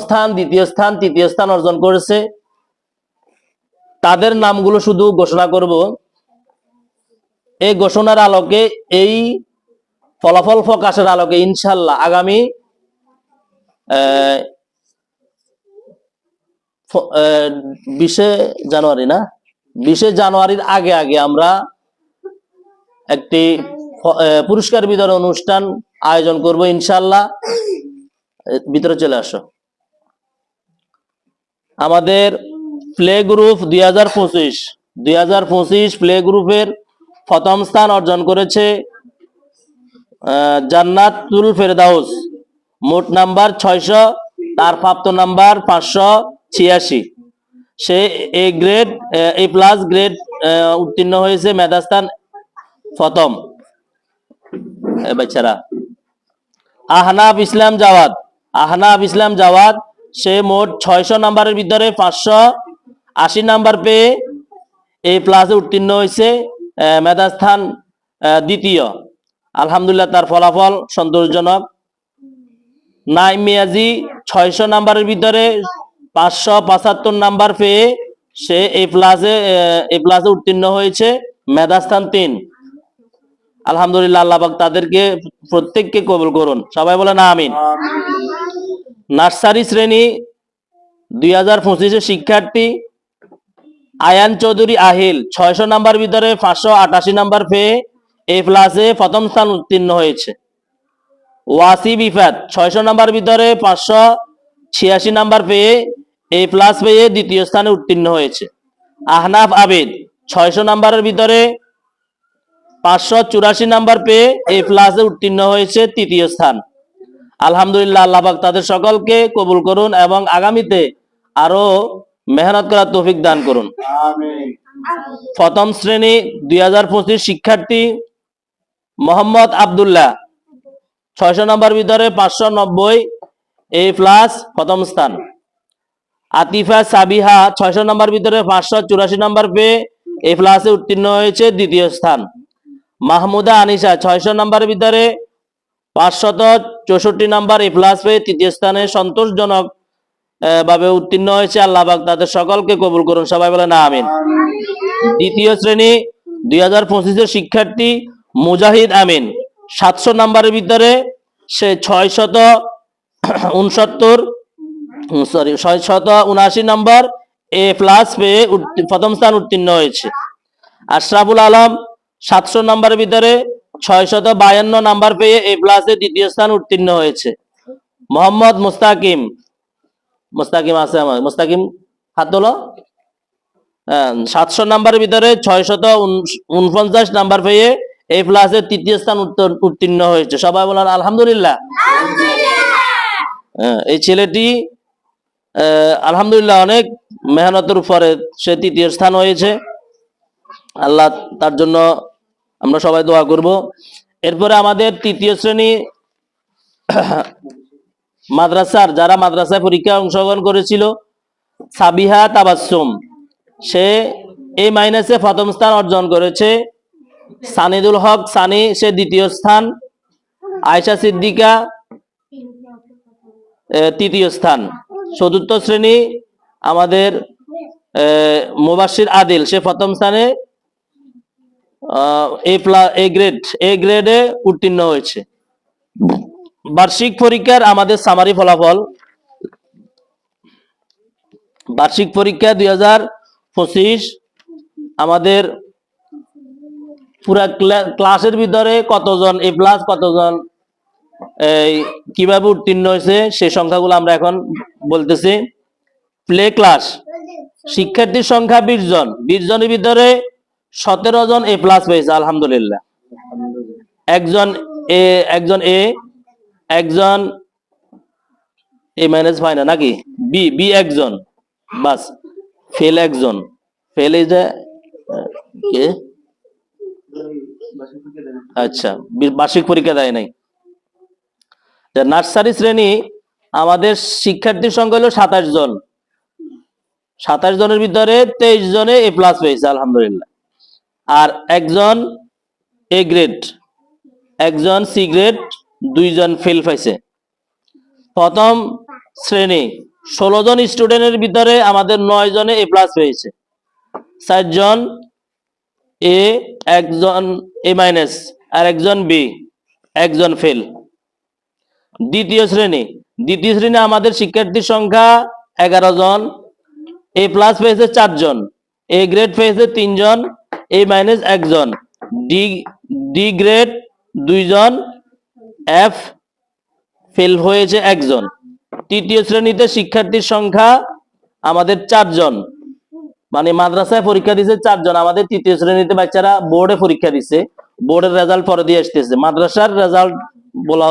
স্থান, দ্বিতীয় স্থান, তৃতীয় স্থান অর্জন করেছে তাদের নামগুলো শুধু ঘোষণা করব। এই ঘোষণার আলোকে, এই ফলাফল প্রকাশের আলোকে ইনশাল্লাহ আগামী 20 জানুয়ারি না 20 জানুয়ারির আগে আগে আমরা একটি পুরস্কার বিতরণ অনুষ্ঠান আয়োজন করব ইনশাল্লাহ। ভিতরে চলে আসো। আমাদের প্লে গ্রুপ 2025 প্লে গ্রুপের প্রথম স্থান অর্জন করেছে জান্নাতুল ফেরদাউস, মোট নাম্বার 600, তার প্রাপ্ত নাম্বার 586। সে এ প্লাস গ্রেড উত্তীর্ণ হয়েছে, মেধাস্থান প্রথম। বাচ্চারা আহনাফ ইসলাম জাওয়াদ, সে মোট 600 নাম্বারের ভিতরে 580 নাম্বার পেয়ে এ প্লাসে উত্তীর্ণ হয়েছে, মেধাস্থান দ্বিতীয়। আলহামদুলিল্লাহ, তার ফলাফল সন্তোষজনক। নাইম মিয়াজি 600 নাম্বারের ভিতরে 575 নাম্বার পেয়ে সে এ প্লাসে উত্তীর্ণ হয়েছে, মেধাস্থান 3। আলহামদুলিল্লাহ, আল্লাহ পাক তাদেরকে প্রত্যেককে কবুল করুন, সবাই বলেন আমিন। নার্সারি শ্রেণী 2025 এর শিক্ষার্থী আয়ান চৌধুরী আহিল 600 নাম্বার ভিতরে 588 নাম্বার পেয়ে এ প্লাসে প্রথম স্থান উত্তীর্ণ হয়েছে। ওয়াসিব ইফাত 600 নাম্বার ভিতরে 586 নাম্বার পেয়ে এ প্লাস পেয়ে দ্বিতীয় স্থানে উত্তীর্ণ হয়েছে। আহনাফ আবেদ 600 নাম্বারের ভিতরে 584 নাম্বার পেয়ে এ প্লাসে উত্তীর্ণ হয়েছে, তৃতীয় স্থান। আলহামদুলিল্লাহ, আল্লাহ পাক তাদের সকলকে কবুল করুন এবং আগামীতে আরো মেহনত করার তৌফিক দান করুন। প্রথম শ্রেণী 2025 শিক্ষার্থী মোহাম্মদ আব্দুল্লাহ 600 নাম্বার ভিতরে 590 এ প্লাস প্রথম স্থান। আতিফা সাবিহা 600 নাম্বার ভিতরে 584 নাম্বার পেয়ে এ প্লাসে উত্তীর্ণ হয়েছে, দ্বিতীয় স্থান। মাহমুদা আনিসা 600 নাম্বার ভিতরে 564 নাম্বার এ প্লাস পেয়ে তৃতীয় স্থানে সন্তোষজনক ভাবে উত্তীর্ণ হয়েছে। আল্লাহ পাক তাদের সকলকে কবুল করুন, সবাই বলেন আমিন। দ্বিতীয় শ্রেণী 2025 এর শিক্ষার্থী মুজাহিদ আমিন 700 নাম্বারের ভিতরে সে 679 নাম্বার এ প্লাস পেয়ে প্রথম স্থান উত্তীর্ণ হয়েছে। আশরাফুল আলম 700 নাম্বারের ভিতরে 652 নাম্বার পেয়ে এ প্লাসে দ্বিতীয় স্থান উত্তীর্ণ হয়েছে। মোহাম্মদ মুস্তাকিম আছে আমার, মুস্তাকিম হাত তোলো। 700 নাম্বারের ভিতরে 649 নাম্বার পেয়ে এ প্লাসে তৃতীয় স্থান উত্তীর্ণ হয়েছে, সবাই বলেন আলহামদুলিল্লাহ। এই ছেলেটি আলহামদুলিল্লাহ অনেক মেহনতের উপরে সে তৃতীয় স্থান হয়েছে, আল্লাহ তার জন্য আমরা সবাই দোয়া করব। এরপরে আমাদের তৃতীয় শ্রেণী যারা মাদ্রাসায় পরীক্ষায় অংশগ্রহণ করেছিল, সাবিহা তাবাসসুম, সে এ মাইনাসে প্রথম স্থান অর্জন করেছে। সানিদুল হক সানি, সে দ্বিতীয় স্থান। আয়েশা সিদ্দিকা তৃতীয় স্থান। চতুর্থ শ্রেণী আমাদের মুবাশশির আদিল, সে প্রথম স্থানে এ গ্রেডে উত্তীর্ণ হয়েছে। বার্ষিক পরীক্ষার আমাদের সামারি ফলাফল। বার্ষিক পরীক্ষা 2025 আমাদের পুরা ক্লাসের ভিতরে কতজন এ প্লাস, কতজন কিভাবে উত্তীর্ণ হয়েছে সে সংখ্যাগুলো আমরা এখন বলতেছি। প্লে ক্লাস শিক্ষার্থীর সংখ্যা 20 জন। 20 জনের ভিতরে 17 জন এ প্লাস পেয়েছে, আলহামদুলিল্লাহ। একজন এ মাইনাস পায় না নাকি, বি একজন, বাস ফেল একজন। ফেল এই যে আচ্ছা, বার্ষিক পরীক্ষা দেয় নাই। নার্সারি শ্রেণী আমাদের শিক্ষার্থীর সংখ্যা হলো 27 জন। 27 জনের ভিতরে 23 জনে এ প্লাস পেয়েছে, আলহামদুলিল্লাহ। আর একজন এ গ্রেড, একজন সি গ্রেড, 2 জন ফেল পাইছে। প্রথম শ্রেণী, 16 জন স্টুডেন্টের ভিতরে আমাদের 9 জনে এ প্লাস পেয়েছে, 4 জন এ, একজন এ মাইনাস, আর একজন বি, একজন ফেল। দ্বিতীয় শ্রেণী, আমাদের শিক্ষার্থীর সংখ্যা 11 জন, এ প্লাস পেয়েছে 4 জন, এ গ্রেড পেয়েছে 3 জন, এ মাইনাস 1 জন, ডি গ্রেড 2 জন, এফ ফেল হয়েছে 1 জন। তৃতীয় শ্রেণীতে শিক্ষার্থীর সংখ্যা আমাদের 4 জন, মানে মাদ্রাসায় পরীক্ষা দিছে 4 জন। আমাদের তৃতীয় শ্রেণীতে বাচ্চারা বোর্ডে পরীক্ষা দিছে, বোর্ডের রেজাল্ট পরে দিয়ে আসতেছে, মাদ্রাসার রেজাল্ট বলা